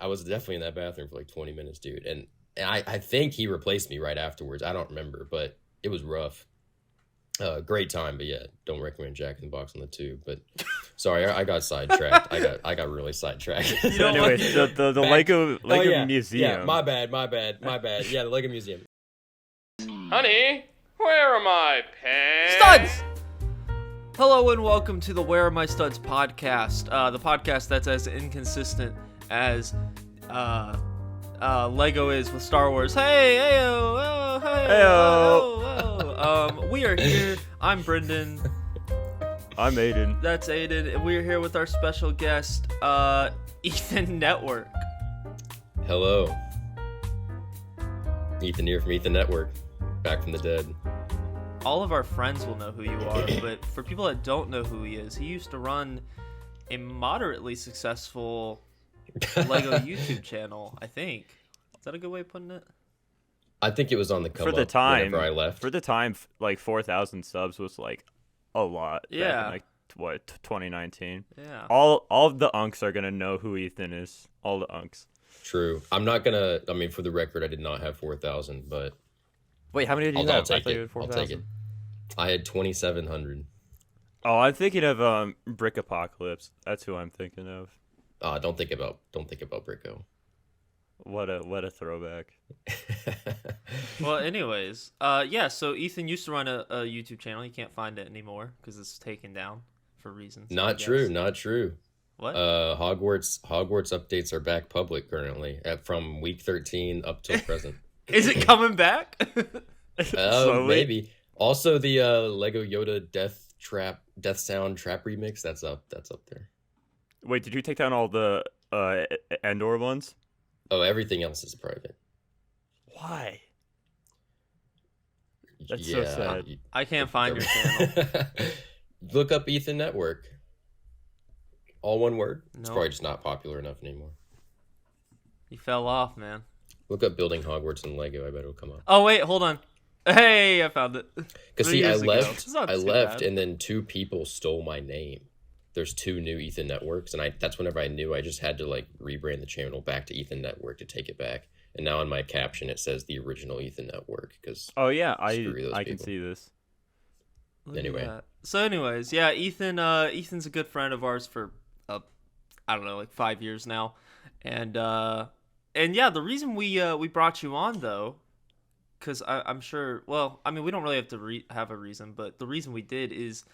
I was definitely in that bathroom for like 20 minutes, dude. And I think he replaced me right afterwards. I don't remember, but it was rough. Great time, but yeah, don't recommend Jack in the Box on the tube. But sorry, I got sidetracked. I got really sidetracked. So anyways, the Lego Museum. Yeah, my bad. Yeah, the Lego Museum. Honey, where are my pants? Studs! Hello and welcome to the Where Are My Studs podcast. The podcast that's as inconsistent as Lego is with Star Wars. Hey, ayo, oh, hey, Ayo. We are here. I'm Brendan. I'm Aidan. That's Aidan, and we're here with our special guest, EthanNetwork. Hello. Ethan here from EthanNetwork. Back from the dead. All of our friends will know who you are, but for people that don't know who he is, he used to run a moderately successful Lego YouTube channel, I think. Is that a good way of putting it? I think it was on the come for the up time. whenever I left. For the time, like 4,000 subs was like a lot. Yeah. Back in, like what, 2019. Yeah. All of the unks are gonna know who Ethan is. All the unks. True. I'm not gonna. I mean, for the record, I did not have 4,000, but Wait, how many did you I'll have? take I thought you it. had I'll 4,000. take it. I had 2,700. Oh, I'm thinking of Brick Apocalypse. That's who I'm thinking of. Don't think about Bricko. What a throwback. Well, anyways, yeah, so Ethan used to run a YouTube channel. He can't find it anymore because it's taken down for reasons. Not true. What? Hogwarts updates are back public currently from week 13 up till present. Is it coming back? Maybe. Also, the Lego Yoda Death Sound Trap remix. That's up there. Wait, did you take down all the Endor ones? Oh, everything else is private. Why? That's Yeah, so sad. I can't find your channel. Look up EthanNetwork. All one word. It's No. probably just not popular enough anymore. You fell off, man. Look up building Hogwarts and Lego. I bet it'll come up. Oh, wait, hold on. Hey, I found it. Because 3 see, I years ago. left, It's not I too left, bad. and then 2 people stole my name. There's 2 new EthanNetworks, and that's whenever I knew I just had to like rebrand the channel back to EthanNetwork to take it back. And now in my caption it says the original EthanNetwork because Oh yeah, Screw those I can people. see this. Look at Anyway. that. So anyways, yeah, Ethan's a good friend of ours for I don't know, like 5 years now. And yeah, the reason we brought you on though, cuz I'm sure, well, I mean, we don't really have to have a reason, but the reason we did is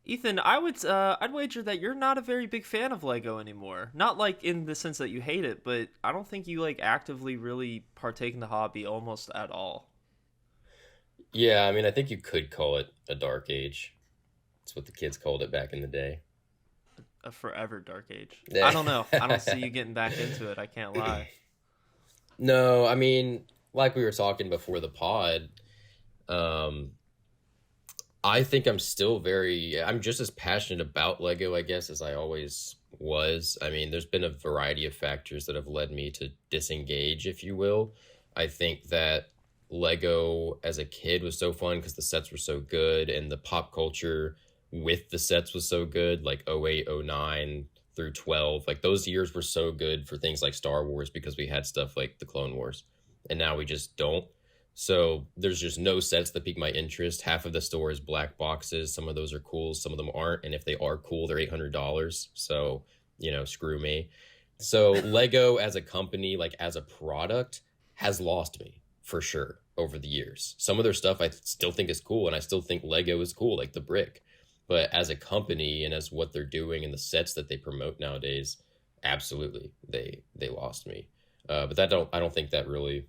Ethan, I'd wager that you're not a very big fan of Lego anymore. Not like in the sense that you hate it, but I don't think you like actively really partake in the hobby almost at all. yeah, I mean I think you could call it a dark age. That's what the kids called it back in the day. A forever dark age. I don't know. I don't see you getting back into it. I can't lie. No, I mean, like we were talking before the pod, I think I'm just as passionate about Lego, I guess, as I always was. I mean, there's been a variety of factors that have led me to disengage, if you will. I think that Lego as a kid was so fun because the sets were so good and the pop culture with the sets was so good, like 08, 09 through 12. Like those years were so good for things like Star Wars because we had stuff like the Clone Wars. And now we just don't. So there's just no sets that pique my interest. Half of the store is black boxes. Some of those are cool. Some of them aren't. And if they are cool, they're $800. So, screw me. So Lego as a company, like as a product, has lost me for sure over the years. Some of their stuff I still think is cool. And I still think Lego is cool, like the brick. But as a company and as what they're doing and the sets that they promote nowadays, absolutely, they lost me. But I don't think that really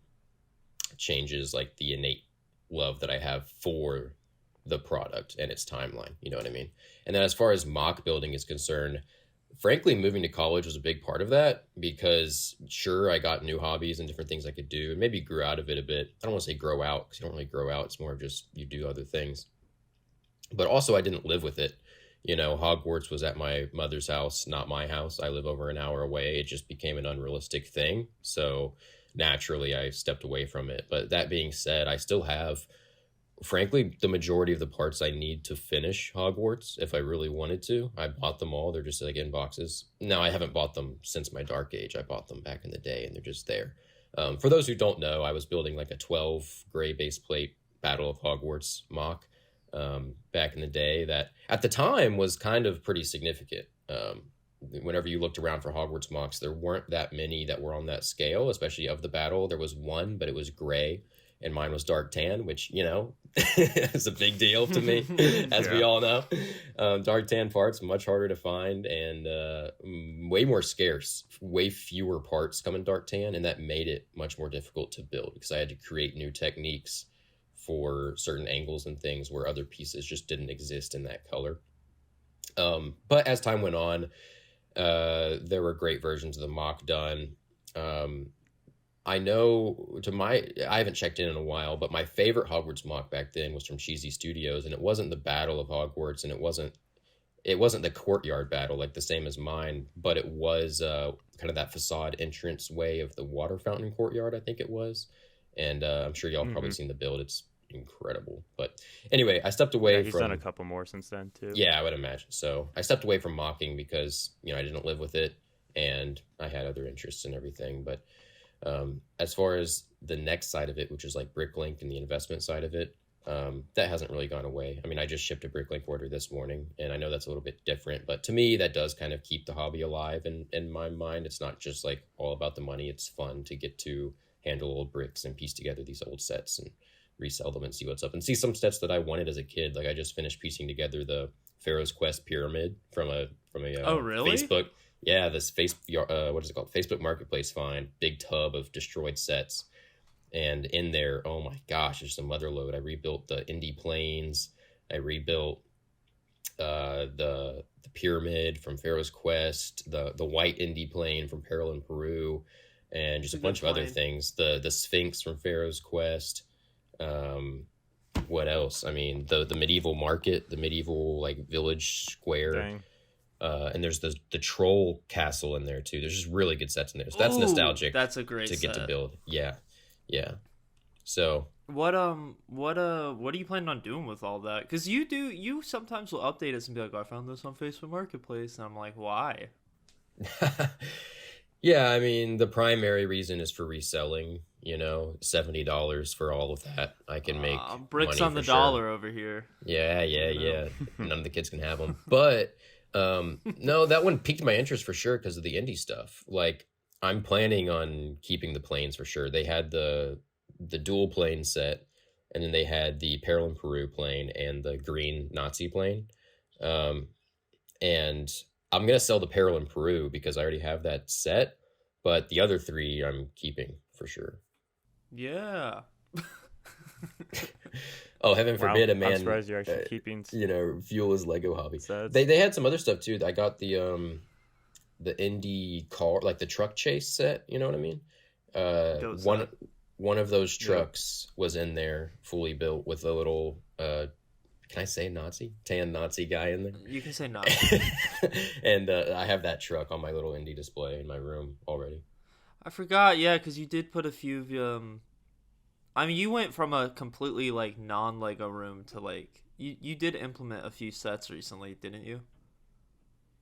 changes like the innate love that I have for the product and its timeline. You know what I mean? And then as far as mock building is concerned, frankly, moving to college was a big part of that because sure, I got new hobbies and different things I could do and maybe grew out of it a bit. I don't want to say grow out because you don't really grow out. It's more of just you do other things. But also I didn't live with it. Hogwarts was at my mother's house, not my house. I live over an hour away. It just became an unrealistic thing. So naturally I stepped away from it. But that being said, I still have frankly, the majority of the parts I need to finish Hogwarts, if I really wanted to. I bought them all. They're just like in boxes. Now, I haven't bought them since my Dark Age. I bought them back in the day, and they're just there. For those who don't know, I was building like a 12 gray base plate Battle of Hogwarts mock back in the day that at the time was kind of pretty significant. Whenever you looked around for Hogwarts mocks, there weren't that many that were on that scale, especially of the battle. There was one, but it was gray, and mine was dark tan, which, you know, is a big deal to me, as we all know. Dark tan parts, much harder to find, and way more scarce. Way fewer parts come in dark tan, and that made it much more difficult to build because I had to create new techniques for certain angles and things where other pieces just didn't exist in that color. But as time went on, there were great versions of the mock done. I know I haven't checked in a while, but my favorite Hogwarts mock back then was from Cheesy Studios, and it wasn't the Battle of Hogwarts, and it wasn't the courtyard battle like the same as mine, but it was kind of that facade entrance way of the water fountain courtyard, I think it was. And I'm sure y'all probably seen the build. It's incredible. But anyway, I stepped away he's from... done a couple more since then too. Yeah, I would imagine. So I stepped away from mocking because, you know, I didn't live with it and I had other interests and everything. But as far as the next side of it, which is like Bricklink and the investment side of it, that hasn't really gone away. I mean, I just shipped a Bricklink order this morning, and I know that's a little bit different, but to me, that does kind of keep the hobby alive. And in my mind, it's not just like all about the money. It's fun to get to handle old bricks and piece together these old sets and resell them and see what's up and see some sets that I wanted as a kid. Like I just finished piecing together the Pharaoh's Quest pyramid from a oh, really? Facebook. Yeah, this what is it called? Facebook Marketplace find, big tub of destroyed sets. And in there, oh my gosh, there's a mother load. I rebuilt the Indie Plains. I rebuilt the pyramid from Pharaoh's Quest, the white Indie Plane from Peril in Peru, and just a bunch of other things. The Sphinx from Pharaoh's Quest. What else? I mean, the medieval market, the medieval like village square. Dang. And there's the troll castle in there too. There's just really good sets in there. So that's nostalgic. That's a great get to set. build. Yeah. So what are you planning on doing with all that? Because you sometimes will update us and be like, I found this on Facebook Marketplace, and I'm like, why? Yeah, I mean, the primary reason is for reselling. You know, $70 for all of that. I can make bricks money on the for dollar sure. over here. Yeah. None of the kids can have them. But no, that one piqued my interest for sure because of the indie stuff. Like, I'm planning on keeping the planes for sure. They had the dual plane set, and then they had the Peril in Peru plane and the green Nazi plane. And I'm gonna sell the Peril in Peru because I already have that set, but the other three I'm keeping for sure. Yeah. Oh, heaven forbid a man. I'm surprised you're actually keeping. Fuel his Lego hobby. Sets. They had some other stuff too. I got the Indy car, like the truck chase set. You know what I mean? One of those trucks was in there, fully built with a little. Can I say Nazi? Tan Nazi guy in there. You can say Nazi. And I have that truck on my little Indy display in my room already. I forgot, yeah, because you did put a few. I mean, you went from a completely like non-Lego room to like you did implement a few sets recently, didn't you?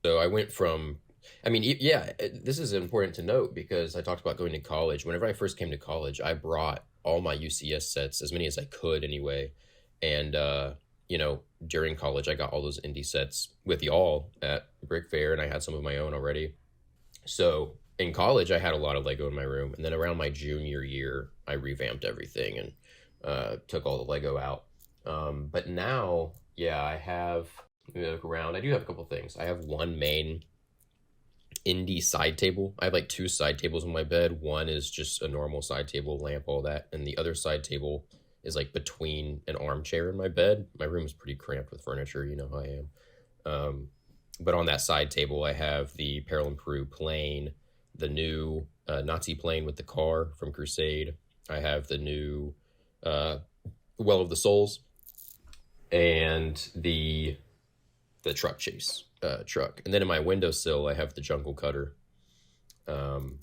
So I went from. I mean, yeah, this is important to note because I talked about going to college. Whenever I first came to college, I brought all my UCS sets, as many as I could anyway. And, during college, I got all those indie sets with y'all at Brick Fair, and I had some of my own already. So in college, I had a lot of Lego in my room. And then around my junior year, I revamped everything and took all the Lego out. But now, yeah, I have, let me look around. I do have a couple things. I have one main indie side table. I have like two side tables in my bed. One is just a normal side table, lamp, all that. And the other side table is like between an armchair and my bed. My room is pretty cramped with furniture. You know how I am. But on that side table, I have the Peril in Peru plane, the new Nazi plane with the car from Crusade. I have the new Well of the Souls and the truck chase truck. And then in my windowsill, I have the Jungle Cutter. And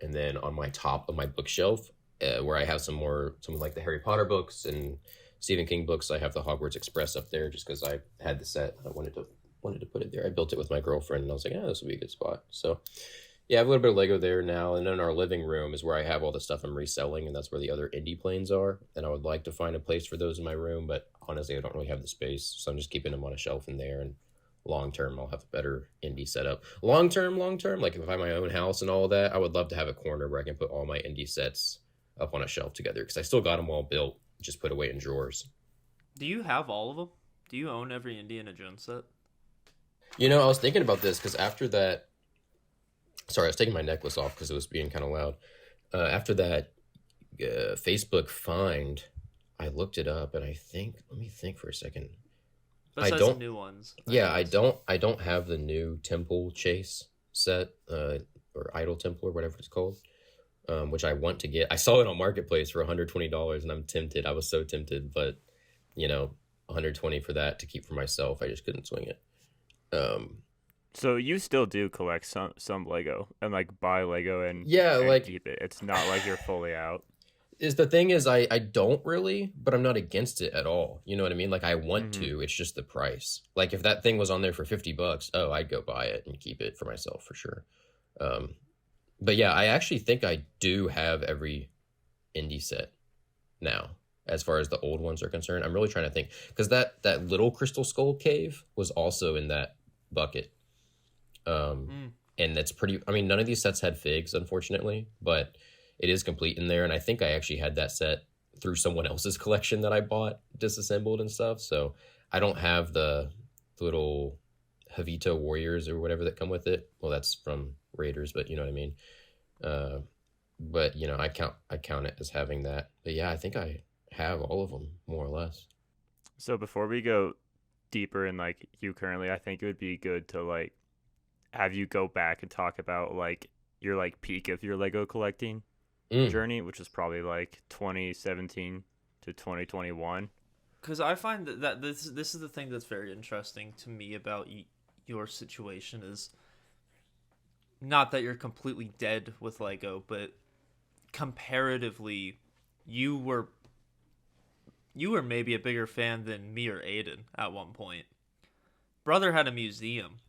then on my top of my bookshelf, where I have some like the Harry Potter books and Stephen King books. I have the Hogwarts Express up there just because I had the set. I wanted to put it there. I built it with my girlfriend, and I was like, this would be a good spot. So yeah, I have a little bit of Lego there now, and then our living room is where I have all the stuff I'm reselling, and that's where the other indie planes are. And I would like to find a place for those in my room, but honestly, I don't really have the space, so I'm just keeping them on a shelf in there. And long term, I'll have a better indie setup. Long term, like if I have my own house and all of that, I would love to have a corner where I can put all my indie sets up on a shelf together, because I still got them all built, just put away in drawers. Do you have all of them? Do you own every Indiana Jones set? You know, I was thinking about this because after that. Sorry, I was taking my necklace off because it was being kind of loud. After that Facebook find, I looked it up, and let me think for a second. Besides the new ones. I don't have the new Temple Chase set, or Idol Temple or whatever it's called, which I want to get. I saw it on Marketplace for $120, and I'm tempted. I was so tempted, but $120 for that to keep for myself, I just couldn't swing it. So you still do collect some Lego and like buy Lego and keep it. It's not like you're fully out. The thing is, I don't really, but I'm not against it at all. You know what I mean? Like I want to. It's just the price. Like if that thing was on there for $50, I'd go buy it and keep it for myself for sure. But yeah, I actually think I do have every indie set now, as far as the old ones are concerned. I'm really trying to think, because that little Crystal Skull cave was also in that bucket. And that's pretty, I mean, none of these sets had figs, unfortunately, but it is complete in there. And I think I actually had that set through someone else's collection that I bought disassembled and stuff. So I don't have the little Havita Warriors or whatever that come with it. Well, that's from Raiders, but you know what I mean? But I count it as having that. But yeah, I think I have all of them more or less. So before we go deeper in like you currently, I think it would be good to like have you go back and talk about like your like peak of your Lego collecting journey, which was probably like 2017 to 2021. Because I find that this is the thing that's very interesting to me about your situation is not that you're completely dead with Lego, but comparatively, you were maybe a bigger fan than me or Aidan at one point. Brother had a museum.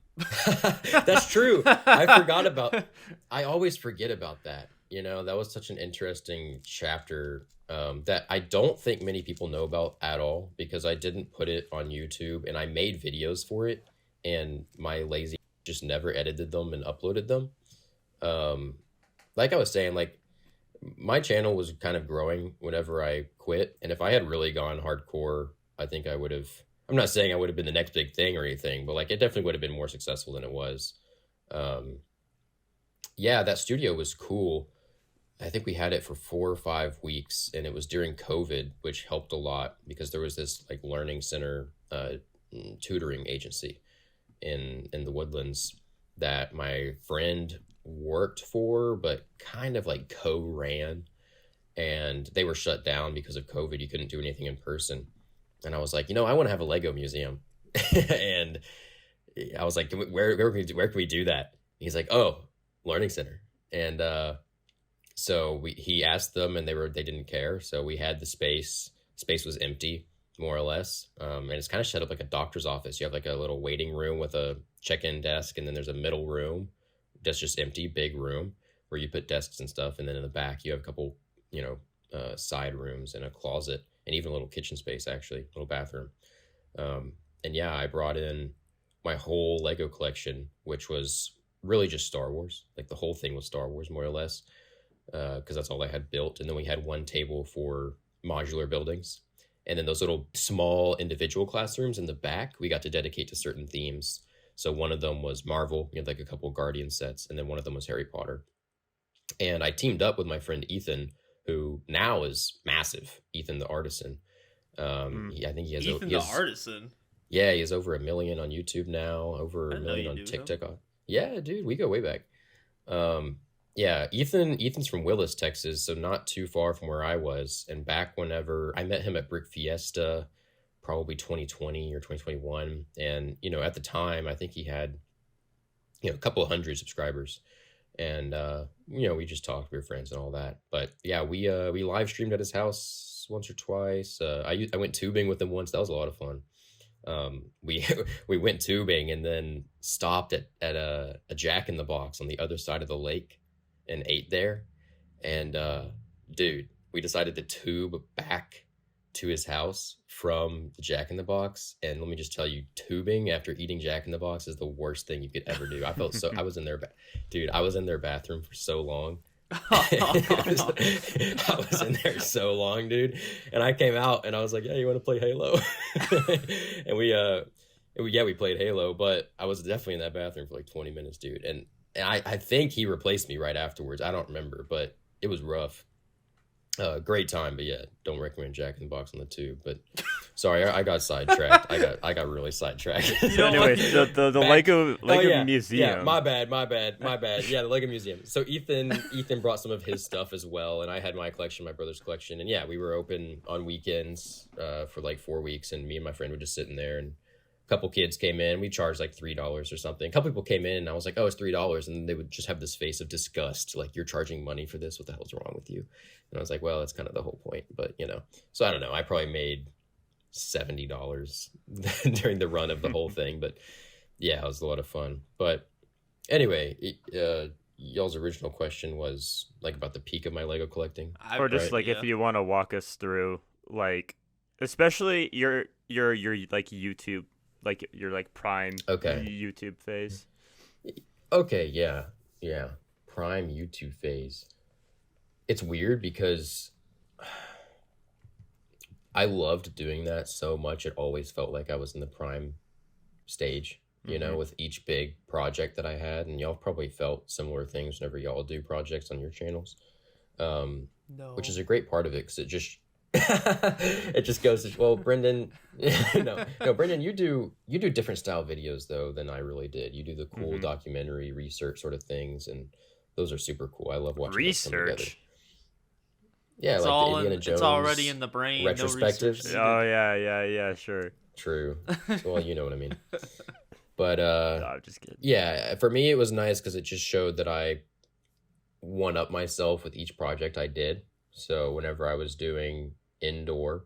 That's true. I always forget about that. That was such an interesting chapter that I don't think many people know about at all, because I didn't put it on YouTube, and I made videos for it, and my lazy just never edited them and uploaded them. Like I was saying, like my channel was kind of growing whenever I quit, and if I had really gone hardcore, I think I would have. I'm not saying I would have been the next big thing or anything, but like it definitely would have been more successful than it was. Yeah, that studio was cool. I think we had it for 4 or 5 weeks, and it was during COVID, which helped a lot because there was this like learning center tutoring agency in the Woodlands that my friend worked for, but kind of like co-ran, and they were shut down because of COVID. You couldn't do anything in person. And I was like, I want to have a Lego museum. And I was like, where can we do that? He's like, learning center. And so he asked them, and they didn't care. So we had the space. Space was empty, more or less. And it's kind of set up like a doctor's office. You have like a little waiting room with a check-in desk, and then there's a middle room that's just empty, big room where you put desks and stuff. And then in the back, you have a couple, side rooms and a closet, and even a little kitchen space, actually, little bathroom. And yeah, I brought in my whole Lego collection, which was really just Star Wars. Like the whole thing was Star Wars, more or less, because that's all I had built. And then we had one table for modular buildings. And then those little small individual classrooms in the back, we got to dedicate to certain themes. So one of them was Marvel. We had like a couple Guardian sets, and then one of them was Harry Potter. And I teamed up with my friend Ethan, who now is massive. Ethan the Artisan. I think he has Ethan the Artisan. Yeah, he has over 1 million on YouTube now, over 1 million on TikTok. Yeah, dude, we go way back. Yeah, Ethan's from Willis, Texas, so not too far from where I was. And back whenever I met him at Brick Fiesta, probably 2020 or 2021, and at the time I think he had a couple of hundred subscribers. and we just talked. We were friends and all that. But yeah, we live streamed at his house once or twice. I went tubing with him once. That was a lot of fun. We we went tubing and then stopped at a Jack in the Box on the other side of the lake and ate there. And dude, we decided to tube back to his house from the Jack in the Box. And let me just tell you, tubing after eating Jack in the Box is the worst thing you could ever do. I felt so. I was in their bathroom for so long. I was in there so long, dude, and I came out and I was like, "Yeah, you want to play Halo?" And we played Halo, but I was definitely in that bathroom for like 20 minutes, dude. And I think he replaced me right afterwards. I don't remember, but it was rough. Great time, but yeah, don't recommend Jack in the Box on the tube. But sorry, I got sidetracked. I got really sidetracked. Anyway, the Lego museum. Yeah, my bad. Yeah, the Lego museum. So Ethan brought some of his stuff as well, and I had my collection, my brother's collection, and yeah, we were open on weekends for like 4 weeks, and me and my friend were just sitting there, and a couple kids came in. We charged like $3 or something. A couple people came in, and I was like, "Oh, it's $3," and they would just have this face of disgust, like, "You're charging money for this? What the hell's wrong with you?" And I was like, "Well, that's kind of the whole point." But so I don't know. I probably made $70 during the run of the whole thing, but yeah, it was a lot of fun. But anyway, y'all's original question was like about the peak of my Lego collecting, or just like if you want to walk us through, like, especially your like YouTube, like your like prime YouTube phase. Okay, yeah, prime YouTube phase. It's weird because I loved doing that so much. It always felt like I was in the prime stage, with each big project that I had. And y'all probably felt similar things whenever y'all do projects on your channels. No. Which is a great part of it because it just it just goes to, well, Brendan, Brendan, you do different style videos though than I really did. You do the cool documentary research sort of things, and those are super cool. I love watching research. Yeah, it's like all the Indiana Jones. It's already in the brain. Retrospectives. No yeah, sure. True. Well, you know what I mean. But no, I'm just kidding. Yeah, for me it was nice because it just showed that I one up myself with each project I did. So whenever I was doing indoor,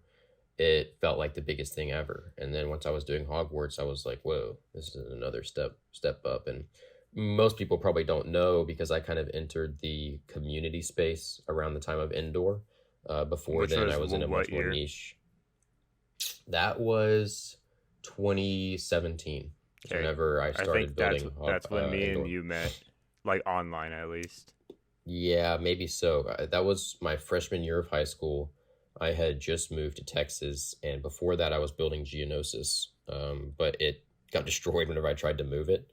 it felt like the biggest thing ever. And then once I was doing Hogwarts, I was like, whoa, this is another step up. And most people probably don't know because I kind of entered the community space around the time of indoor. Before then, I was in a much more niche. That was 2017. Okay. Whenever I started building. That's when me and you met, like online at least. Yeah, maybe so. That was my freshman year of high school. I had just moved to Texas, and before that I was building Geonosis, but it got destroyed whenever I tried to move it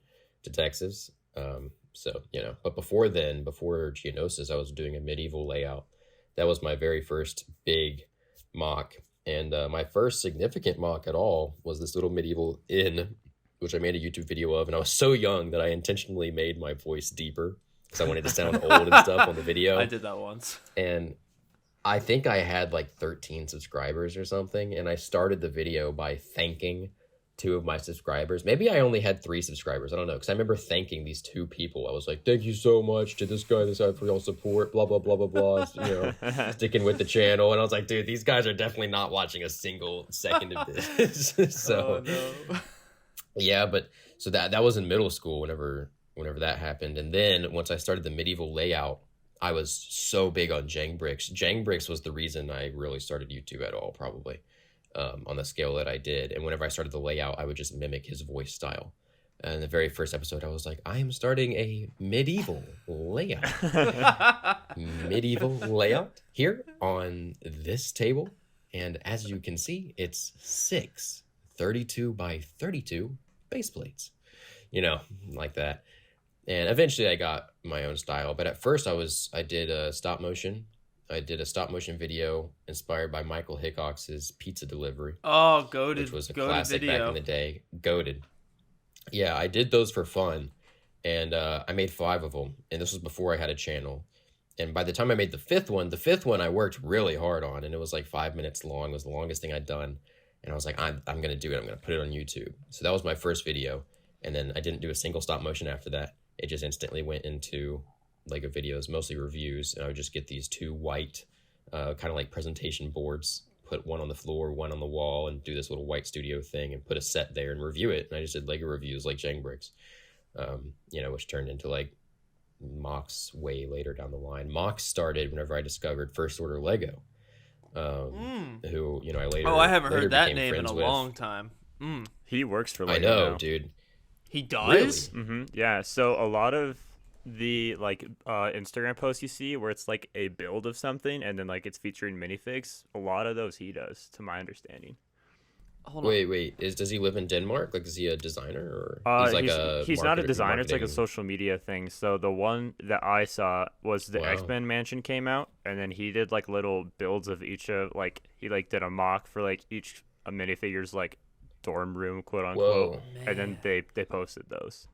to Texas. But before Geonosis, I was doing a medieval layout. That was my very first big mock, and my first significant mock at all was this little medieval inn, which I made a YouTube video of, and I was so young that I intentionally made my voice deeper because I wanted to sound old and stuff on the video. I did that once. And I think I had like 13 subscribers or something, and I started the video by thanking 2 of my subscribers. Maybe I only had 3 subscribers. I don't know, because I remember thanking these 2 people. I was like, "Thank you so much to this guy, this side for your support, blah, blah, blah, blah, blah," sticking with the channel. And I was like, dude, these guys are definitely not watching a single second of this. So, oh, no. Yeah, but so that was in middle school whenever that happened. And then once I started the medieval layout, I was so big on Jangbricks. Jangbricks was the reason I really started YouTube at all, probably, on the scale that I did. And whenever I started the layout, I would just mimic his voice style. And the very first episode, I was like, I am starting a medieval layout. Medieval layout here on this table. And as you can see, it's 6 32 by 32 base plates, like that. And eventually I got my own style. But at first I did a stop motion. I did a stop motion video inspired by Michael Hickox's Pizza Delivery. Oh, goated. Which was a classic back in the day. Goated. Yeah, I did those for fun. And I made 5 of them. And this was before I had a channel. And by the time I made the fifth one I worked really hard on. And it was like 5 minutes long. It was the longest thing I'd done. And I was like, I'm going to do it. I'm going to put it on YouTube. So that was my first video. And then I didn't do a single stop motion after that. It just instantly went into Lego videos, mostly reviews, and I would just get these two white, kind of like presentation boards, put one on the floor, one on the wall, and do this little white studio thing, and put a set there and review it. And I just did Lego reviews like Jang Bricks, which turned into like mocks way later down the line. Mocks started whenever I discovered First Order Lego, who I later. Oh, I haven't later heard that became name in friends a with. long time. He works for Lego I know, now. dude. He does? Really? Yeah, so a lot of the like Instagram posts you see where it's like a build of something and then like it's featuring minifigs, a lot of those he does, to my understanding. Hold on. Wait. Does he live in Denmark? Like, is he a designer, or He's not a designer. It's like a social media thing. So the one that I saw was the Wow. X-Men Mansion came out, and then he did like little builds of each of like he like did a mock for like each minifigure's like dorm room, quote unquote, Whoa. and then they posted those.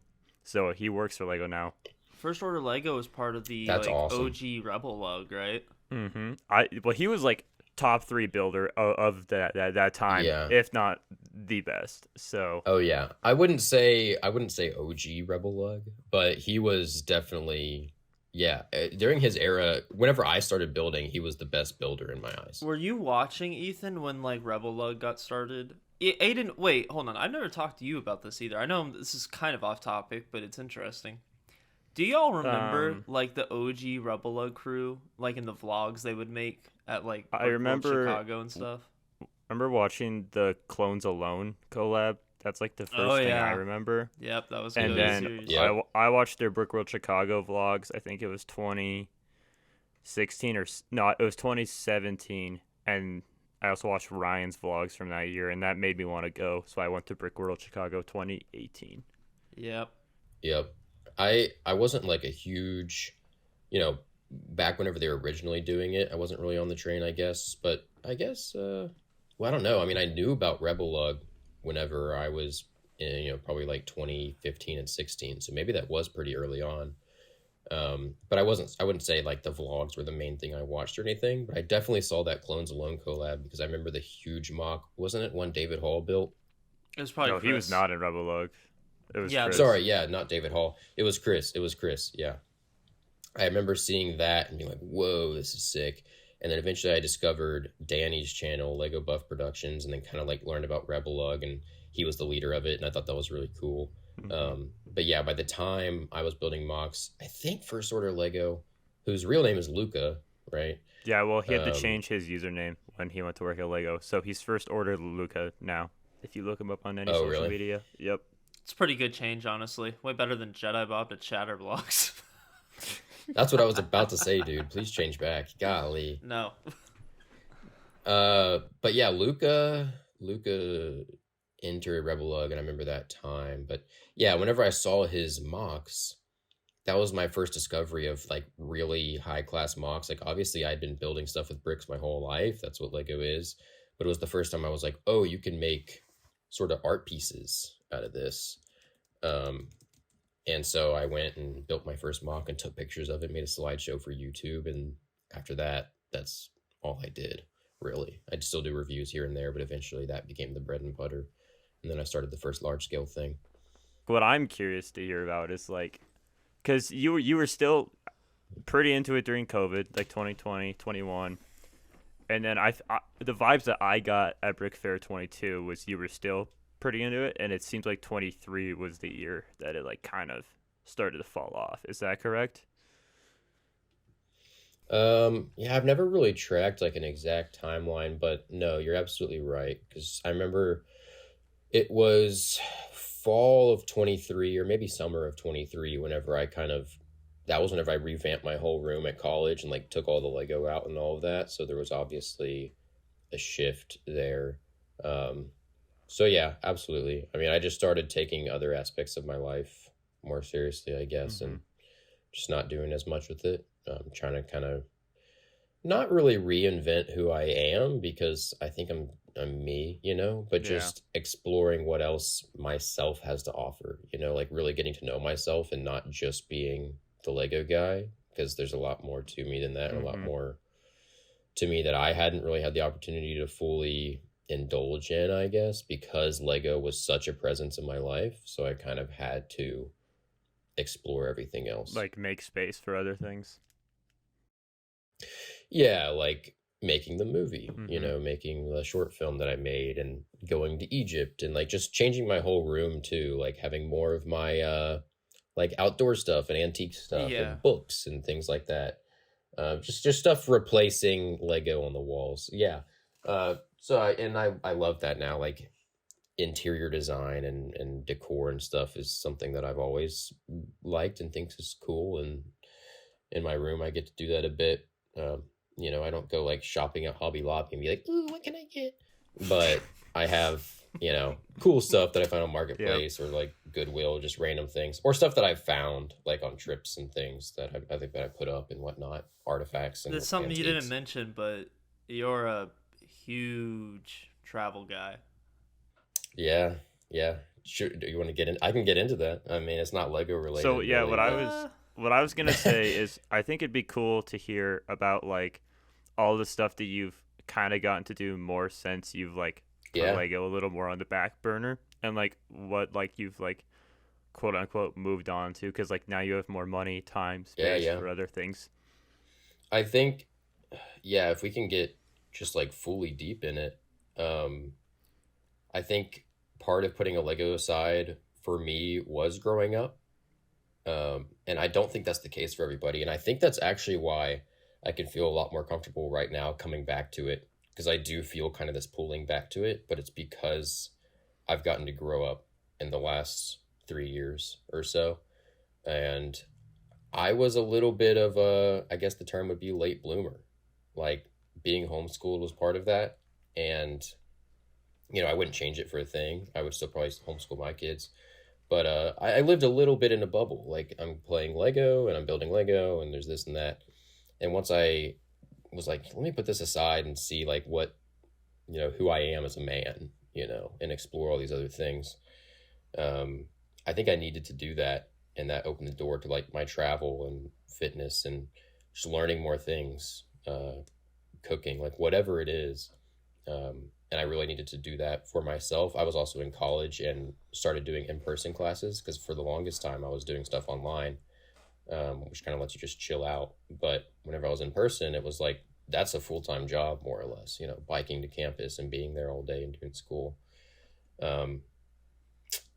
So he works for Lego now. First Order Lego is part of the That's like awesome. OG Rebel Lug, right? He was like top 3 builder of that time, Yeah. if not the best. So Oh yeah, I wouldn't say OG Rebel Lug, but he was definitely during his era. Whenever I started building, he was the best builder in my eyes. Were you watching, Ethan, when like Rebel Lug got started? Aiden, wait, hold on. I've never talked to you about this either. I know this is kind of off topic, but it's interesting. Do y'all remember like the OG Rebel Lug crew, like in the vlogs they would make at like I World remember- Chicago and stuff? remember watching the Clones Alone collab. That's like the first Oh, thing yeah. I remember. Yep, that was And good then series. Yeah. I watched their Brickworld Chicago vlogs. I think it was 2016 it was 2017. And I also watched Ryan's vlogs from that year, and that made me want to go. So I went to Brickworld Chicago 2018. Yep. Yep. I wasn't like a huge, back whenever they were originally doing it, I wasn't really on the train, I guess. But I guess, I don't know. I mean, I knew about Rebel Lug whenever I was in, probably like 2015 and 16. So maybe that was pretty early on. But I wouldn't say like the vlogs were the main thing I watched or anything, but I definitely saw that Clones Alone collab because I remember the huge mock. Wasn't it one David Hall built? It was probably No, he was Chris. not in Rebel Lug. It was Yeah, Chris. Sorry, yeah, not David Hall. It was Chris. Yeah. I remember seeing that and being like, whoa, this is sick. And then eventually I discovered Danny's channel, Lego Buff Productions, and then kind of like learned about Rebel Lug, and he was the leader of it, and I thought that was really cool. But yeah, by the time I was building mocks, I think First Order Lego, whose real name is Luca, right? Yeah, well, he had to change his username when he went to work at Lego. So he's First Order Luca now. If you look him up on any social really? media. Yep. It's a pretty good change, honestly. Way better than Jedi Bob to Chatterblocks. That's what I was about to say, dude. Please change back. Golly. No. But yeah, Luca entered Rebel Lug, and I remember that time. But yeah, whenever I saw his mocks, that was my first discovery of like really high class mocks. Like obviously I'd been building stuff with bricks my whole life. That's what Lego is. But it was the first time I was like, oh, you can make sort of art pieces out of this. And so I went and built my first mock and took pictures of it, made a slideshow for YouTube. And after that, that's all I did, really. I'd still do reviews here and there, but eventually that became the bread and butter. And then I started the first large scale thing. What I'm curious to hear about is like, because you were still pretty into it during COVID, like 2020, 21. And then the vibes that I got at Brick Fair 22 was you were still pretty into it, and it seems like 23 was the year that it like kind of started to fall off. Is that correct? Yeah, I've never really tracked like an exact timeline, but no, you're absolutely right. Because I remember it was fall of 23 or maybe summer of 23 whenever that was whenever I revamped my whole room at college and like took all the Lego out and all of that. So there was obviously a shift there. So yeah, absolutely. I mean, I just started taking other aspects of my life more seriously, I guess, and just not doing as much with it. Trying to kind of not really reinvent who I am because I think I'm me, but just exploring what else myself has to offer, like really getting to know myself and not just being the Lego guy, because there's a lot more to me than that, and a lot more to me that I hadn't really had the opportunity to fully indulge in, I guess, because Lego was such a presence in my life. So I kind of had to explore everything else. Like make space for other things. Yeah, like making the movie, Mm-hmm. making the short film that I made and going to Egypt and like just changing my whole room too, like having more of my like outdoor stuff and antique stuff Yeah. and books and things like that. Just stuff replacing Lego on the walls. Yeah. I love that now. Like interior design and decor and stuff is something that I've always liked and thinks is cool. And in my room, I get to do that a bit. I don't go like shopping at Hobby Lobby and be like, "Ooh, what can I get?" But I have, cool stuff that I found on Yep. Marketplace or like Goodwill, just random things, or stuff that I've found like on trips and things that I think that I put up and whatnot, artifacts and There's something you didn't antiques. mention, but you're a huge travel guy. Yeah, yeah. Sure. Do you want to get in? I can get into that. I mean, it's not Lego So related, yeah, really, but what I was gonna say is I think it'd be cool to hear about like all the stuff that you've kind of gotten to do more since you've like put yeah, Lego a little more on the back burner, and like what like you've like quote unquote moved on to, because like now you have more money, time, yeah, space yeah. for other things. I think, yeah, if we can get just like fully deep in it, um, I think part of putting a Lego aside for me was growing up. And I don't think that's the case for everybody. And I think that's actually why I can feel a lot more comfortable right now coming back to it because I do feel kind of this pulling back to it, but it's because I've gotten to grow up in the last 3 years or so. And I was a little bit of I guess the term would be late bloomer. Like being homeschooled was part of that. And, I wouldn't change it for a thing. I would still probably homeschool my kids. But I lived a little bit in a bubble. Like I'm playing Lego and I'm building Lego and there's this and that. And once I was like, let me put this aside and see like what, who I am as a man, and explore all these other things. Um, I think I needed to do that. And that opened the door to like my travel and fitness and just learning more things, cooking, like whatever it is. And I really needed to do that for myself. I was also in college and started doing in-person classes because for the longest time I was doing stuff online, which kind of lets you just chill out. But whenever I was in person, it was like that's a full-time job more or less, biking to campus and being there all day and doing school. Um,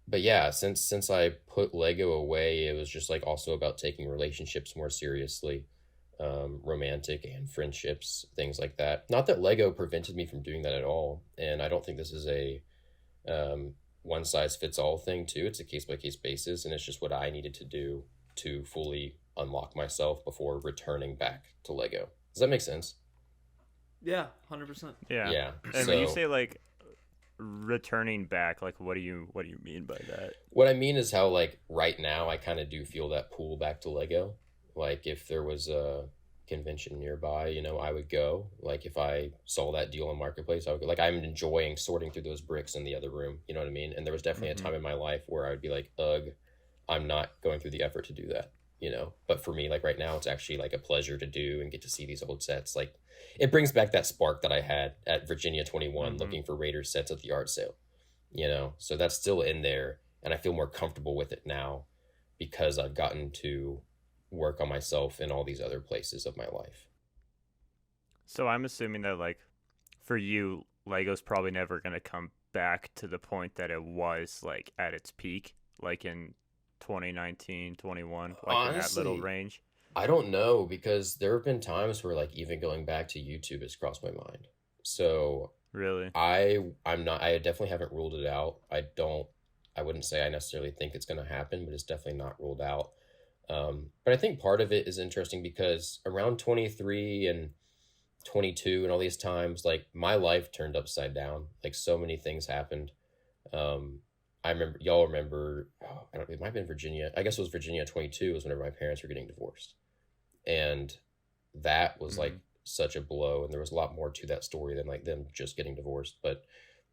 but yeah, since I put Lego away, it was just like also about taking relationships more seriously, romantic and friendships, things like that. Not that Lego prevented me from doing that at all, and I don't think this is a one size fits all thing too. It's a case by case basis, and it's just what I needed to do to fully unlock myself before returning back to Lego. Does that make sense? Yeah, 100%. Yeah. Yeah. And when you So say like returning back, like what do you mean by that? what I mean is how like right now I kind of do feel that pull back to Lego. Like if there was a convention nearby, I would go. Like if I saw that deal on Marketplace, I would go. Like I'm enjoying sorting through those bricks in the other room. You know what I mean? And there was definitely a Mm-hmm. time in my life where I would be like, ugh, I'm not going through the effort to do that. But for me, like right now, it's actually like a pleasure to do and get to see these old sets. Like it brings back that spark that I had at Virginia 21 Mm-hmm. looking for Raiders sets at the art sale. So that's still in there, and I feel more comfortable with it now because I've gotten to work on myself in all these other places of my life. So I'm assuming that like for you, Lego's probably never gonna come back to the point that it was like at its peak, like in 2019, 21, like in that little Honestly, range. I don't know because there have been times where like even going back to YouTube has crossed my mind. So Really? I definitely haven't ruled it out. I wouldn't say I necessarily think it's going to happen, but it's definitely not ruled out. But I think part of it is interesting because around 23 and 22 and all these times, like my life turned upside down. Like so many things happened. Um, I remember, y'all remember, oh, I don't, it might have been Virginia. I guess it was Virginia 22 was whenever my parents were getting divorced. And that was like Mm-hmm. such a blow. And there was a lot more to that story than like them just getting divorced. But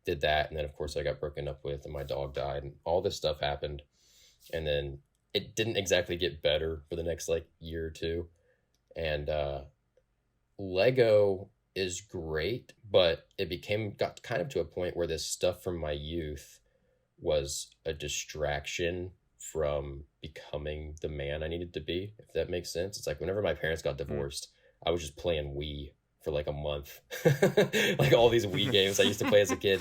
did that. And then, of course, I got broken up with and my dog died and all this stuff happened. And then it didn't exactly get better for the next like year or two. And Lego is great, but got kind of to a point where this stuff from my youth was a distraction from becoming the man I needed to be, if that makes sense. It's like whenever my parents got divorced, I was just playing Wii for like a month. Like all these Wii games I used to play as a kid.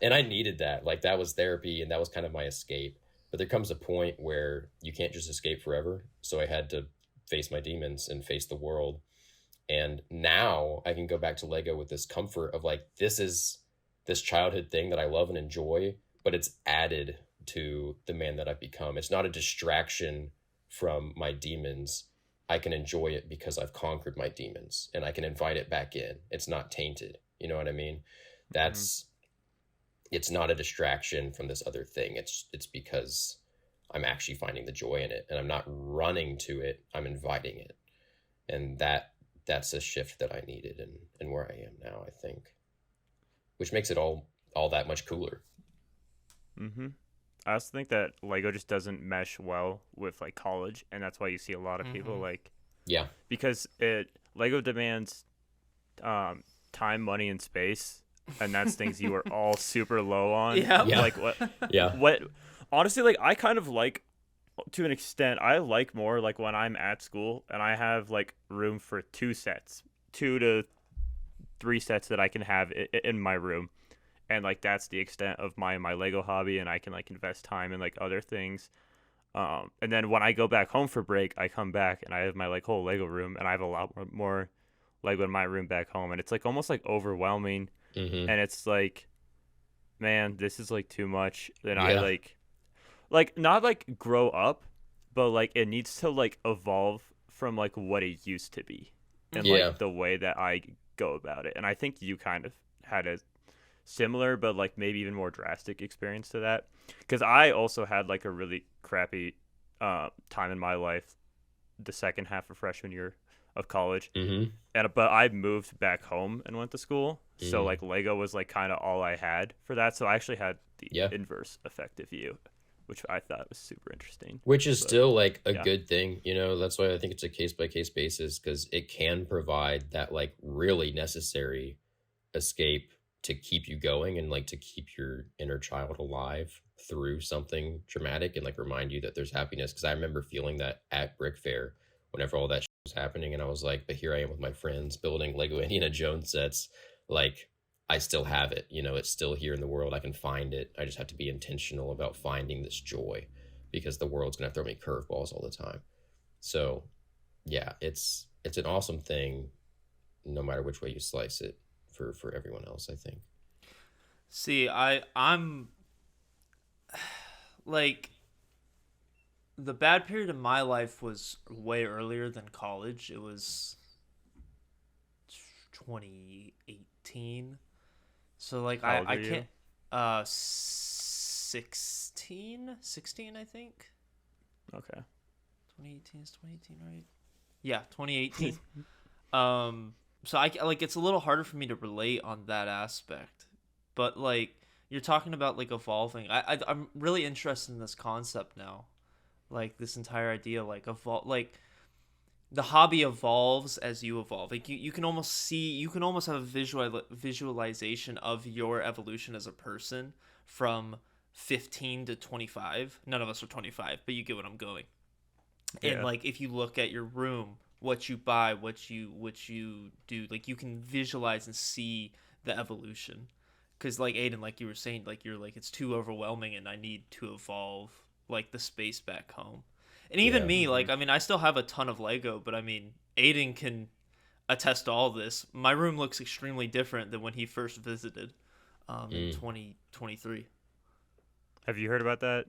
And I needed that. Like that was therapy and that was kind of my escape. But there comes a point where you can't just escape forever. So I had to face my demons and face the world. And now I can go back to Lego with this comfort of like, this is this childhood thing that I love and enjoy, but it's added to the man that I've become. It's not a distraction from my demons. I can enjoy it because I've conquered my demons and I can invite it back in. It's not tainted. You know what I mean? That's, it's not a distraction from this other thing. It's because I'm actually finding the joy in it and I'm not running to it. I'm inviting it. And that's a shift that I needed and where I am now, I think, which makes it all that much cooler. I also think that Lego just doesn't mesh well with like college, and that's why you see a lot of people like, yeah, because Lego demands time, money, and space, and that's things you are all super low on. Yeah. Like what honestly, like I kind of like, to an extent, I like more like when I'm at school and I have like room for 2 to 3 sets that I can have in my room. And like that's the extent of my Lego hobby, and I can like invest time in like other things. And then when I go back home for break, I come back and I have my like whole Lego room, and I have a lot more Lego in my room back home, and it's like almost like overwhelming. And it's like, man, this is like too much. Then I like not like grow up, but like it needs to like evolve from like what it used to be, and like the way that I go about it. And I think you kind of had a similar but like maybe even more drastic experience to that, because I also had like a really crappy time in my life the second half of freshman year of college, but I moved back home and went to school, so like Lego was like kind of all I had for that. So I actually had the inverse effect of you, which I thought was super interesting, which is still like a good thing, you know. That's why I think it's a case-by-case basis, because it can provide that like really necessary escape to keep you going and like to keep your inner child alive through something traumatic and like remind you that there's happiness. Because I remember feeling that at Brick Fair whenever all that shit was happening, and I was like, but here I am with my friends building Lego Indiana Jones sets. Like I still have it, you know, it's still here in the world. I can find it. I just have to be intentional about finding this joy, because the world's gonna throw me curveballs all the time. So yeah, it's an awesome thing no matter which way you slice it for everyone else, I think. See, I'm like, the bad period of my life was way earlier than college. It was 2018. So like I can't 16 I think. Okay. 2018 is 2018, right? Yeah, 2018. So I like, it's a little harder for me to relate on that aspect. But like you're talking about like evolving. I'm really interested in this concept now. Like this entire idea, like like the hobby evolves as you evolve. Like you can almost have a visualization of your evolution as a person from 15 to 25. None of us are 25, but you get what I'm going. Yeah. And like if you look at your room, what you buy, what you do, like you can visualize and see the evolution. Because like Aidan, like you were saying, like you're like, it's too overwhelming and I need to evolve like the space back home. And even me, like, I mean, I still have a ton of Lego, but I mean, Aidan can attest to all this. My room looks extremely different than when he first visited in 2023. Have you heard about that?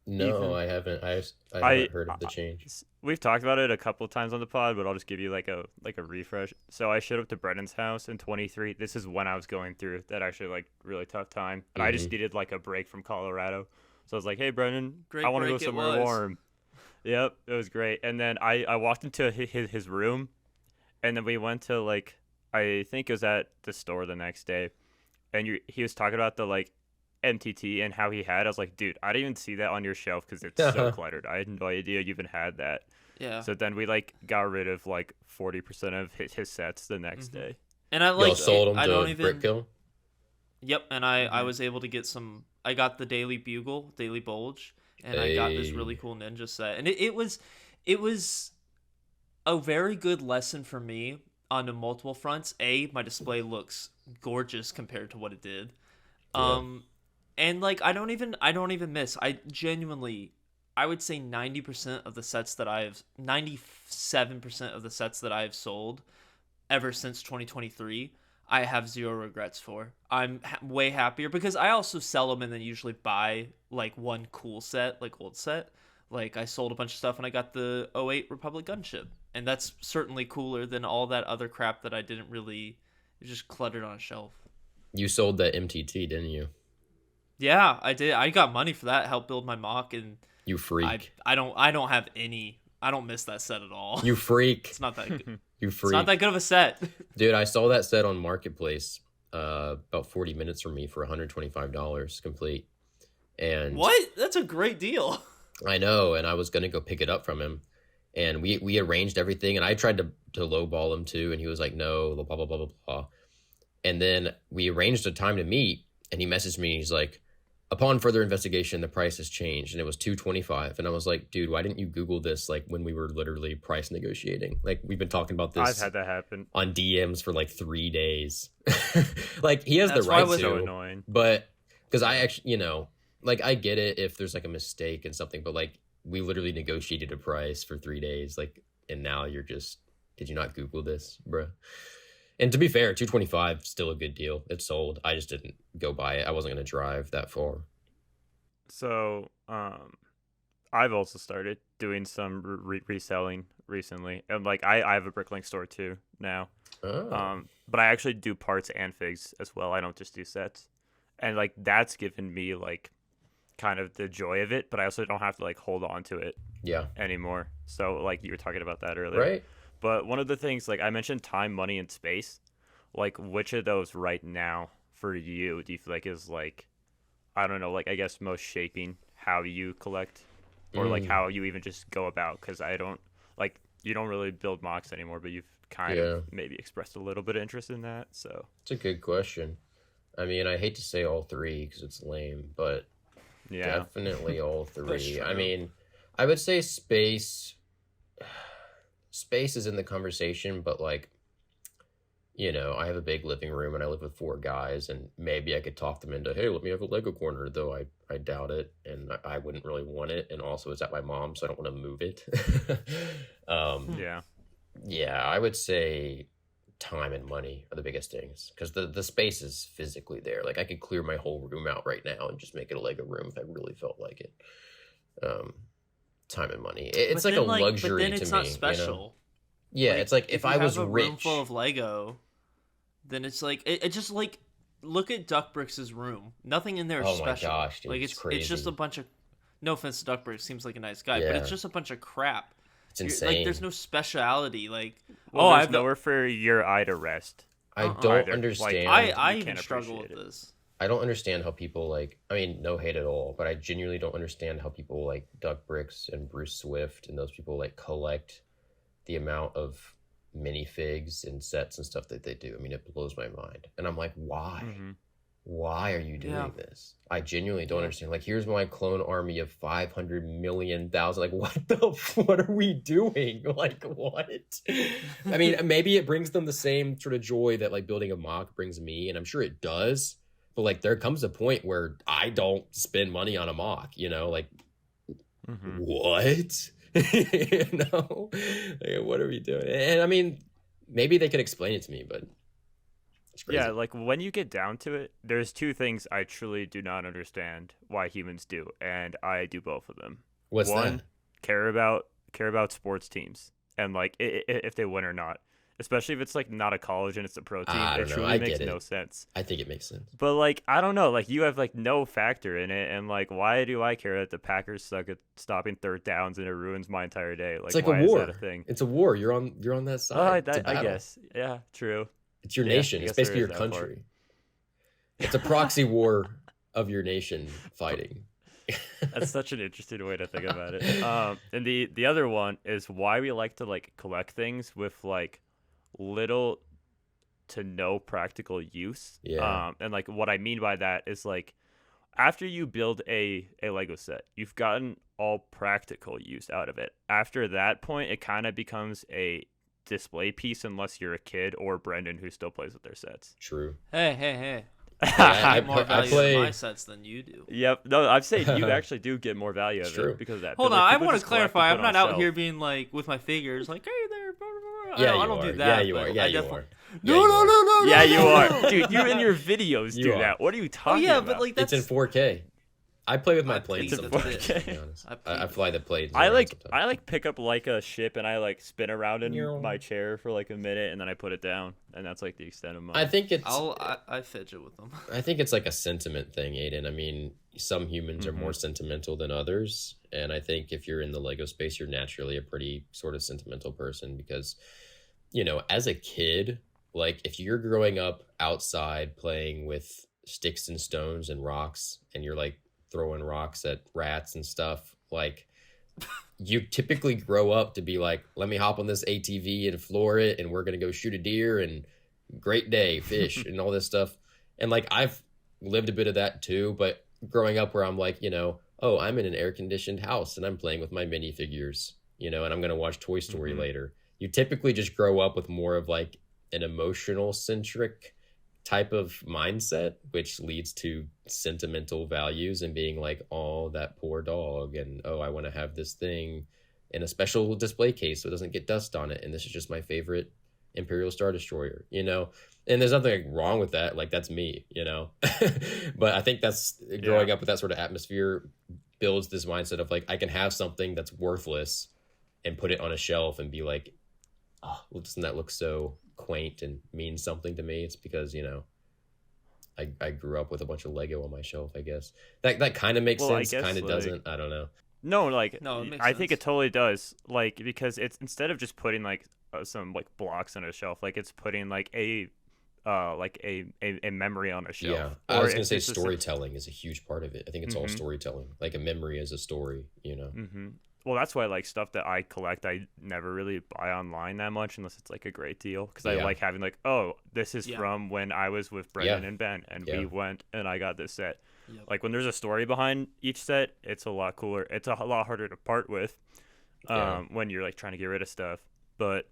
No, Ethan? I haven't. I haven't heard of the change. We've talked about it a couple of times on the pod, but I'll just give you like a refresh. So I showed up to Brendan's house in 23. This is when I was going through that actually like really tough time, and I just needed like a break from Colorado. So I was like, "Hey, Brendan, I want to go somewhere warm." Yep, it was great. And then I walked into his room, and then we went to like, I think it was at the store the next day, and he was talking about the like MTT and how he had. I was like, dude, I didn't even see that on your shelf because it's so cluttered. I had no idea you even had that. Yeah. So then we like got rid of like 40% of his sets the next day. And I like sold them to Brickkill. Yep, and I was able to get some. I got the Daily Bugle, Daily Bulge, and I got this really cool ninja set, and it was a very good lesson for me on multiple fronts. My display looks gorgeous compared to what it did. Yeah. And like I don't even miss. I genuinely, I would say 97% of the sets that I've sold ever since 2023, I have zero regrets for. I'm way happier because I also sell them and then usually buy like one cool set, like old set. Like I sold a bunch of stuff and I got the '08 Republic gunship, and that's certainly cooler than all that other crap that I didn't really. It just cluttered on a shelf. You sold that MTT, didn't you? Yeah, I did. I got money for that. Helped build my mock, and You freak. I don't have any. I don't miss that set at all. You freak. It's not that good. You It's freak. not that good of a set. Dude, I saw that set on Marketplace about 40 minutes from me for $125 complete. And What? That's a great deal. I know, and I was going to go pick it up from him. And we arranged everything, and I tried to lowball him too, and he was like, no, blah, blah, blah, blah, blah. And then we arranged a time to meet, and he messaged me, he's like, upon further investigation, the price has changed, and it was $225. And I was like, dude, why didn't you Google this like when we were literally price negotiating? Like, we've been talking about this I've had that happen on DMs for like 3 days. Like, he has That's the why right it was to, so annoying. but because I actually, like, I get it if there's like a mistake and something, but like, we literally negotiated a price for 3 days, like, and now you're just, did you not Google this, bruh? And to be fair, $225 still a good deal. It's sold. I just didn't go buy it. I wasn't going to drive that far. So, I've also started doing some reselling recently, and like I have a Bricklink store too now. Oh. But I actually do parts and figs as well. I don't just do sets, and like that's given me like kind of the joy of it. But I also don't have to like hold on to it Yeah. anymore. So like you were talking about that earlier, Right? But one of the things, like I mentioned, time, money, and space. Like, which of those right now for you do you feel like is like, I don't know, like I guess most shaping how you collect, or like how you even just go about? Because I don't like you don't really build mocks anymore, but you've kind of maybe expressed a little bit of interest in that. So It's a good question. I mean, I hate to say all three because it's lame, but yeah, definitely all three. true. I mean, I would say space. Space is in the conversation, but like, I have a big living room and I live with 4 guys, and maybe I could talk them into, hey, let me have a Lego corner, though I doubt it, and I wouldn't really want it, and also it's at my mom's, so I don't want to move it. yeah. Yeah, I would say time and money are the biggest things, because the space is physically there. Like, I could clear my whole room out right now and just make it a Lego room if I really felt like it. Time and money. It's But like a then, luxury but then to it's me. not special. Yeah, Like, it's like if I you was have a rich. room full of Lego, then it's like it just like look at Duckbricks' room. Nothing in there is Oh my special. gosh, dude, like it's it's just crazy. a bunch of. No offense to Duckbricks, seems like a nice guy, but Yeah. it's just a bunch of crap. It's insane. Like there's no speciality. Like Well, I there's have nowhere for your eye to rest. I Uh-uh. don't Either. understand. Like, I you even can't struggle with appreciate it. this. I don't understand how people like. I mean, no hate at all, but I genuinely don't understand how people like Duckbricks and Bruce Swift and those people like collect the amount of minifigs and sets and stuff that they do. I mean, it blows my mind, and I'm like, why? Mhm. Why are you doing Yeah. this? I genuinely don't Yeah. understand. Like, here's my clone army of 500 million thousand. Like, what are we doing? Like, what? I mean, maybe it brings them the same sort of joy that like building a mock brings me, and I'm sure it does. But like, there comes a point where I don't spend money on a mock. Like, Mhm. what? Like, what are we doing? And I mean, maybe they could explain it to me, but it's crazy. Yeah, like when you get down to it, there's 2 things I truly do not understand why humans do, and I do both of them. What's One, that? care about sports teams and like if they win or not, especially if it's like not a college and it's a pro team. I It don't know. truly I makes get it. no sense. I think it makes sense. But like I don't know, like you have like no factor in it, and like why do I care that the Packers suck at stopping 3rd downs and it ruins my entire day? Like It's like why a war. is that a thing? It's a war. You're on that Oh, side. It's a I battle. guess. Yeah, true. It's your Yeah, nation. I It's guess there basically your is that part. country. It's a proxy war of your nation fighting. That's such an interesting way to think about it. And the other one is why we like to like collect things with like little to no practical use. Yeah. And like what I mean by that is like after you build a Lego set, you've gotten all practical use out of it. After that point, it kind of becomes a display piece unless you're a kid or Brendan who still plays with their sets. True. Hey. Yeah, I get more value out of play. my sets than you do. Yep. No, I'm saying you actually do get more value out of True. it because of that. Hold But, on, like, I people want to just collect clarify. and I'm put not on a out shelf. here being like with my figures, like, hey there, blah, blah, blah. Yeah, I don't you do are. that. Yeah, you but are. Yeah, I you definitely... are. No. Yeah, you are. Dude, you in your videos You do are. that. What are you Oh talking yeah, about? but like that's It's in 4K. I play with my I planes plead the sometimes. fifth. To be honest. I plead I the fly the planes. I around like sometimes. pick up like a ship and I like spin around in Meow. my chair for like a minute and then I put it down and that's like the extent of mine. I think it's. I fidget with them. I think it's like a sentiment thing, Aiden. I mean, some humans are more sentimental than others, and I think if you're in the Lego space, you're naturally a pretty sort of sentimental person because, as a kid, like if you're growing up outside playing with sticks and stones and rocks, and you're like throwing rocks at rats and stuff, like you typically grow up to be like, let me hop on this ATV and floor it, and we're gonna go shoot a deer and great day, fish and all this stuff. And like I've lived a bit of that too, but growing up where I'm like, oh, I'm in an air conditioned house and I'm playing with my minifigures, and I'm gonna watch Toy Story later. You typically just grow up with more of like an emotional centric type of mindset, which leads to sentimental values and being like, oh, that poor dog, and oh, I want to have this thing in a special display case so it doesn't get dust on it, and this is just my favorite Imperial Star Destroyer, and there's nothing wrong with that. Like that's me, but I think that's growing up with that sort of atmosphere builds this mindset of like, I can have something that's worthless and put it on a shelf and be like, oh, well, doesn't that look so quaint and mean something to me? It's because I grew up with a bunch of Lego on my shelf. I guess that kind of makes sense, kind of doesn't. I don't know. No, No, it makes I think sense. it totally does. Like because it's instead of just putting like some like blocks on a shelf, like it's putting like a memory on a shelf. Yeah, I was gonna say it's just storytelling is a huge part of it. I think it's all storytelling. Like a memory is a story. Well, that's why like stuff that I collect, I never really buy online that much unless it's like a great deal because I like having like, oh, this is from when I was with Brendan and Ben and we went and I got this set. Yep. Like when there's a story behind each set, it's a lot cooler. It's a lot harder to part with when you're like trying to get rid of stuff. But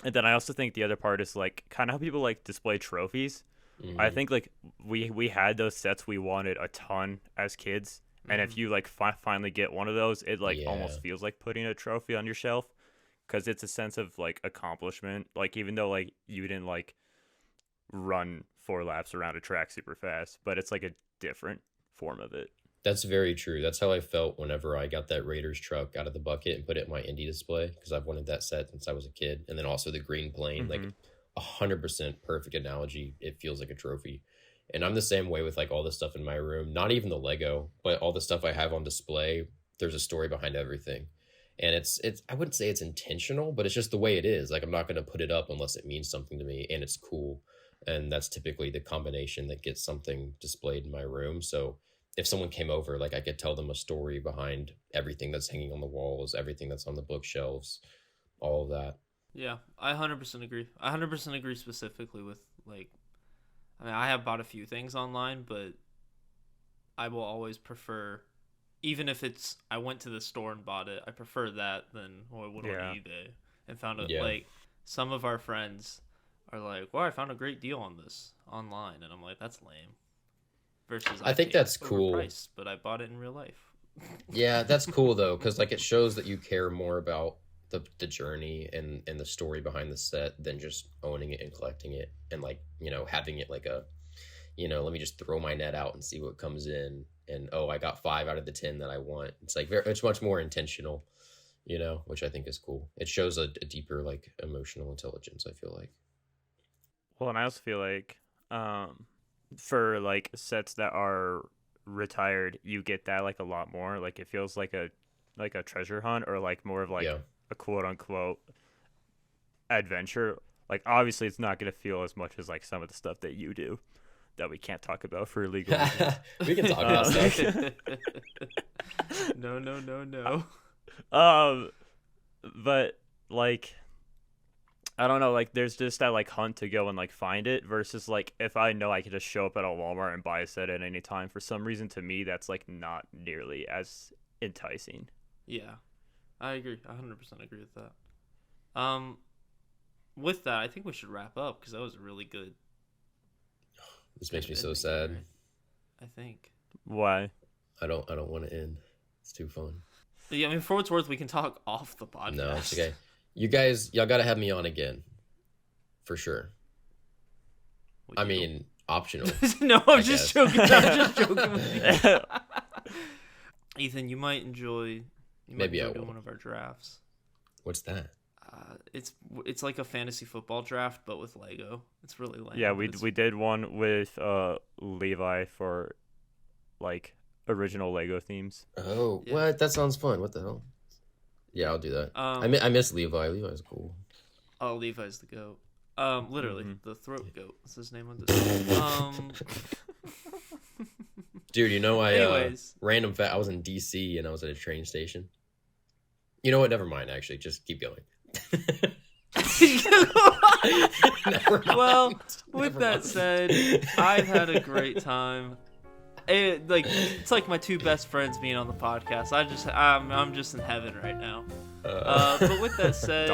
and then I also think the other part is like kind of how people like display trophies. I think like we had those sets we wanted a ton as kids. And if you like finally get one of those, it like almost feels like putting a trophy on your shelf because it's a sense of like accomplishment. Like even though like you didn't like run 4 laps around a track super fast, but it's like a different form of it. That's very true. That's how I felt whenever I got that Raiders truck out of the bucket and put it in my indie display because I've wanted that set since I was a kid. And then also the green plane, like 100% perfect analogy. It feels like a trophy. And I'm the same way with like all the stuff in my room, not even the Lego, but all the stuff I have on display. There's a story behind everything. And it's I wouldn't say it's intentional, but it's just the way it is. Like I'm not going to put it up unless it means something to me and it's cool. And that's typically the combination that gets something displayed in my room. So if someone came over, like I could tell them a story behind everything that's hanging on the walls, everything that's on the bookshelves, all of that. Yeah, I 100% agree. I 100% agree specifically with like, I mean, I have bought a few things online, but I will always prefer, even if it's I went to the store and bought it, I prefer that than I would on eBay and found it. Like some of our friends are like, "Well, I found a great deal on this online," and I'm like, "That's lame." Versus, I think that's cool, overpriced, but I bought it in real life. Yeah, that's cool though, because like it shows that you care more about the journey and the story behind the set than just owning it and collecting it and like having it like a let me just throw my net out and see what comes in and oh, I got 5 out of the 10 that I want. It's like it's much more intentional, which I think is cool. It shows a deeper like emotional intelligence, I feel like. Well, and I also feel like for like sets that are retired, you get that like a lot more. Like it feels like a treasure hunt or like more of like a quote unquote adventure. Like obviously it's not going to feel as much as like some of the stuff that you do that we can't talk about for legal reasons. We can talk about stuff. No. But like I don't know, like there's just that like hunt to go and like find it versus like if I know I could just show up at a Walmart and buy a set at any time. For some reason, to me, that's like not nearly as enticing. Yeah, I agree. 100% agree with that. With that, I think we should wrap up because that was really good. This makes me so sad. I think. Why? I don't want to end. It's too fun. Yeah, I mean, for what's worth, we can talk off the podcast. No, it's okay. Y'all got to have me on again. For sure. I mean, optional. No, I'm just joking. I'm just joking with you. Ethan, you might enjoy. Maybe I will. doing one of our drafts. What's that? It's like a fantasy football draft, but with Lego. It's really lame. Yeah, we did one with Levi for like original Lego themes. Oh, Yeah. what? That sounds fun. What the hell? Yeah, I'll do that. I miss Levi. Levi's cool. Oh, Levi's the goat. Literally the throat goat. What's his name on this? Dude, you know Anyways. Random fact. I was in DC and I was at a train station. You know what? Never mind. Actually, just keep going. Well, with that said, I've had a great time. It's like my two best friends being on the podcast. I'm just in heaven right now. But with that said,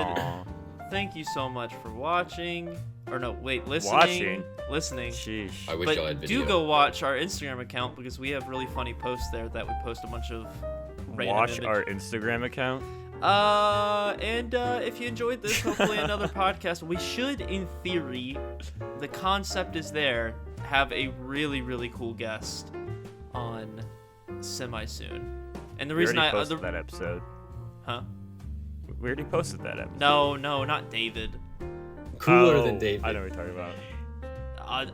thank you so much for watching. Or no, wait, listening. Sheesh. I wish But y'all had video. do go watch our Instagram account because we have really funny posts there that we post a bunch of random Watch our Instagram account. And if you enjoyed this, hopefully another podcast. We should, in theory, the concept is there, have a really, really cool guest on semi-soon. And the reason we already posted that episode. Huh? We already posted that episode. No, not David. Cooler than David. I know what you're talking about.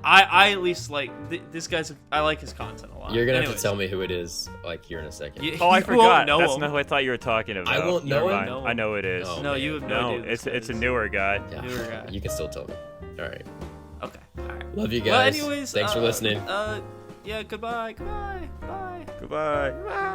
I at least like this guy's. I like his content a lot. You're gonna have to tell me who it is, like here in a second. Oh, I You won't forgot. know That's him. not who I thought you were talking about. I won't know Never him? mind. I know it is. Oh, No, man. you have no idea. who this it's a is. newer guy. Yeah, Newer guy. You can still tell me. All right. Okay. All right. Love you guys. Well, anyways, Thanks for listening. Yeah. Goodbye. Bye. Goodbye. Bye.